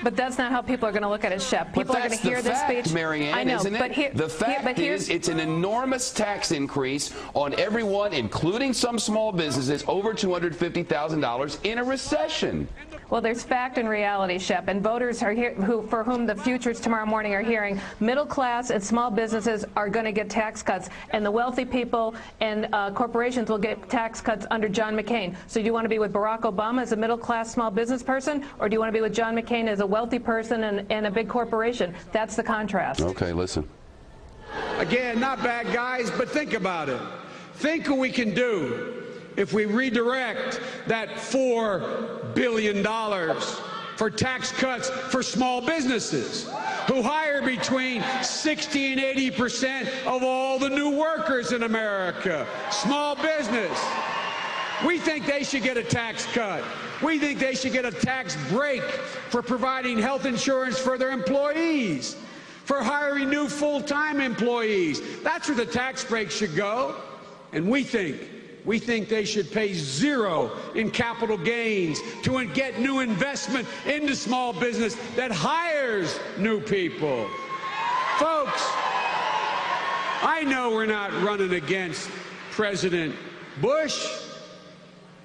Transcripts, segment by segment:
But that's not how people are going to look at it, Shep. People are going to hear this speech. Marianne, I know, isn't it? The fact is, it's an enormous tax increase on everyone, including some small businesses, over $250,000 in a recession. Well, there's fact and reality, Shep, and voters are here for whom the futures tomorrow morning are hearing middle class and small businesses are going to get tax cuts, and the wealthy people and corporations will get tax cuts under John McCain. So do you want to be with Barack Obama as a middle class small business person, or do you want to be with John McCain as a wealthy person and a big corporation? That's the contrast. Okay, listen. Again, not bad guys, but think about it. Think what we can do if we redirect that $4 billion for tax cuts for small businesses who hire between 60 and 80% of all the new workers in America. Small business. We think they should get a tax cut. We think they should get a tax break for providing health insurance for their employees, for hiring new full-time employees. That's where the tax break should go. And we think they should pay zero in capital gains to get new investment into small business that hires new people. Folks, I know we're not running against President Bush,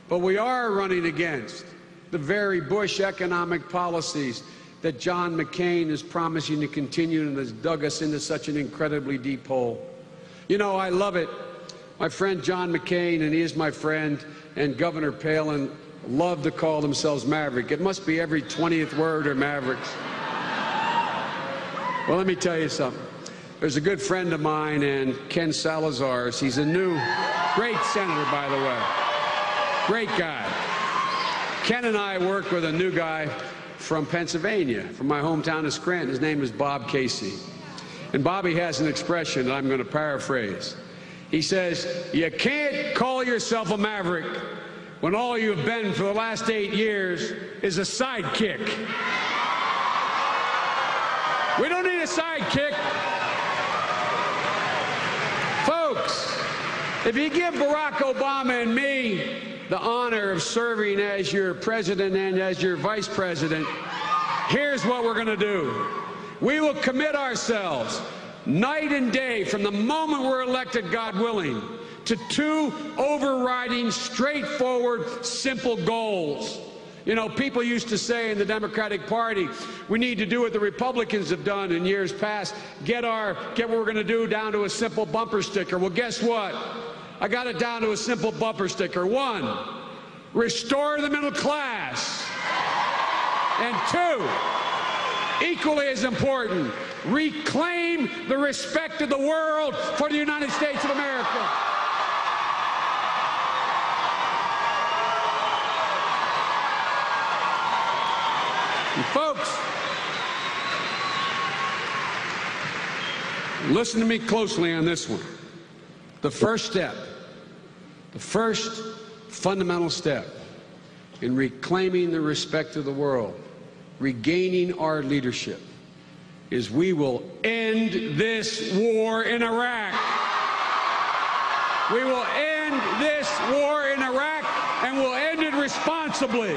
but we are running against the very Bush economic policies that John McCain is promising to continue and has dug us into such an incredibly deep hole. You know, I love it. My friend John McCain, and he is my friend, and Governor Palin love to call themselves Maverick. It must be every 20th word or Mavericks. Well, let me tell you something. There's a good friend of mine, and Ken Salazar. He's a new, great senator, by the way. Great guy. Ken and I work with a new guy from Pennsylvania, from my hometown of Scranton. His name is Bob Casey. And Bobby has an expression that I'm going to paraphrase. He says, you can't call yourself a maverick when all you've been for the last 8 years is a sidekick. We don't need a sidekick. Folks, if you give Barack Obama and me the honor of serving as your president and as your vice president, here's what we're going to do. We will commit ourselves night and day, from the moment we're elected, God willing, to 2 overriding, straightforward, simple goals. You know, people used to say in the Democratic Party, we need to do what the Republicans have done in years past, get what we're going to do down to a simple bumper sticker. Well, guess what? I got it down to a simple bumper sticker. 1, restore the middle class. And 2, equally as important, reclaim the respect of the world for the United States of America. And folks, listen to me closely on this one. The first step, the first fundamental step in reclaiming the respect of the world, regaining our leadership, is we will end this war in Iraq. We will end this war in Iraq, and we'll end it responsibly.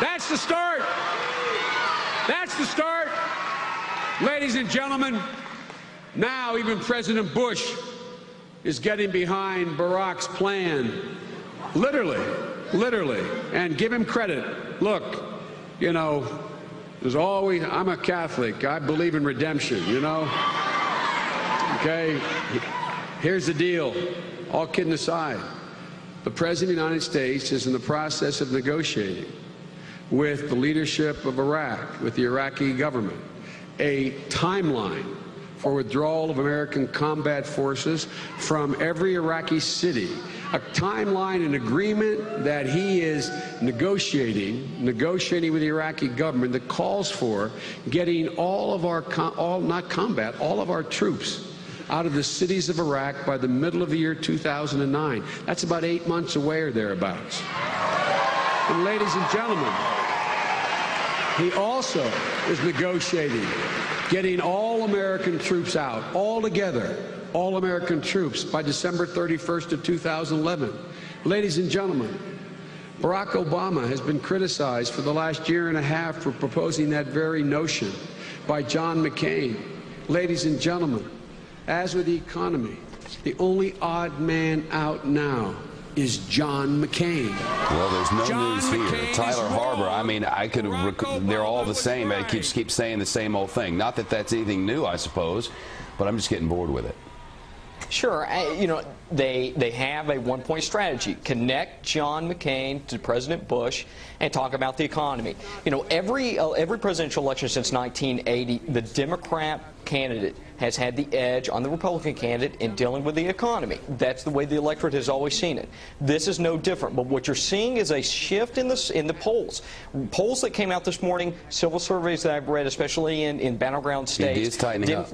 That's the start. That's the start. Ladies and gentlemen, now even President Bush is getting behind Barack's plan. Literally, and give him credit. Look, you know, there's always, I'm a Catholic, I believe in redemption, you know? Okay, here's the deal, all kidding aside. The President of the United States is in the process of negotiating with the leadership of Iraq, with the Iraqi government, a timeline for withdrawal of American combat forces from every Iraqi city, a timeline, an agreement that he is negotiating with the Iraqi government that calls for getting all of our, all of our troops out of the cities of Iraq by the middle of the year 2009. That's about 8 months away or thereabouts. And ladies and gentlemen, he also is negotiating getting all American troops out, all together, all American troops by December 31st of 2011. Ladies and gentlemen, Barack Obama has been criticized for the last year and a half for proposing that very notion by John McCain. Ladies and gentlemen, as with the economy, the only odd man out now is John McCain. Well, there's no John news here. McCain Tyler Harber, I mean, I could have, they're all the same. I keep saying the same old thing. Not that that's anything new, I suppose, but I'm just getting bored with it. Sure. You know, they have a one-point strategy. Connect John McCain to President Bush and talk about the economy. You know, every presidential election since 1980, the Democrat candidate has had the edge on the Republican candidate in dealing with the economy. That's the way the electorate has always seen it. This is no different. But what you're seeing is a shift in the polls. Polls that came out this morning, civil surveys that I've read, especially in battleground states. It is tightening up.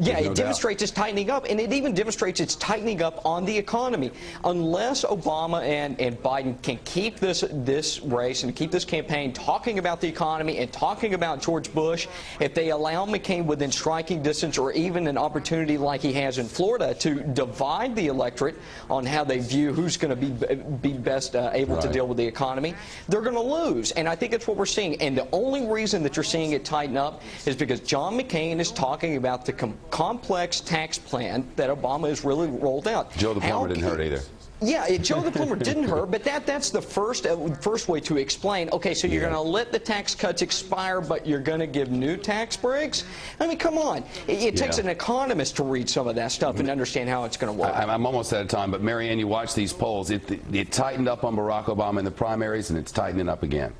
Yeah, it demonstrates it's tightening up, and it even demonstrates it's tightening up on the economy. Unless Obama and Biden can keep this race and keep this campaign talking about the economy and talking about George Bush, if they allow McCain within striking distance or even an opportunity like he has in Florida to divide the electorate on how they view who's going to be best able to deal with the economy, they're going to lose. And I think that's what we're seeing. And the only reason that you're seeing it tighten up is because John McCain is talking about the complex tax plan that Obama has really rolled out. Joe the plumber didn't hurt either. Yeah, Joe the plumber didn't hurt, but that's the first way to explain. Okay, so you're going to let the tax cuts expire, but you're going to give new tax breaks? I mean, come on. It takes an economist to read some of that stuff and understand how it's going to work. I'm almost out of time, but Marianne, you watch these polls. It tightened up on Barack Obama in the primaries, and it's tightening up again.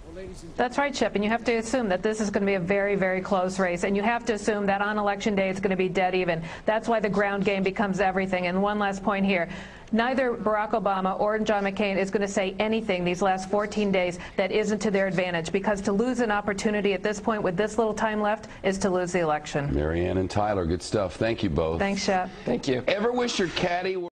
That's right, Chip, and you have to assume that this is going to be a very, very close race, and you have to assume that on Election Day it's going to be dead even. That's why the ground game becomes everything. And one last point here. Neither Barack Obama or John McCain is going to say anything these last 14 days that isn't to their advantage, because to lose an opportunity at this point with this little time left is to lose the election. Marianne and Tyler, good stuff. Thank you both. Thanks, Shep. Thank you. Ever wish your caddy were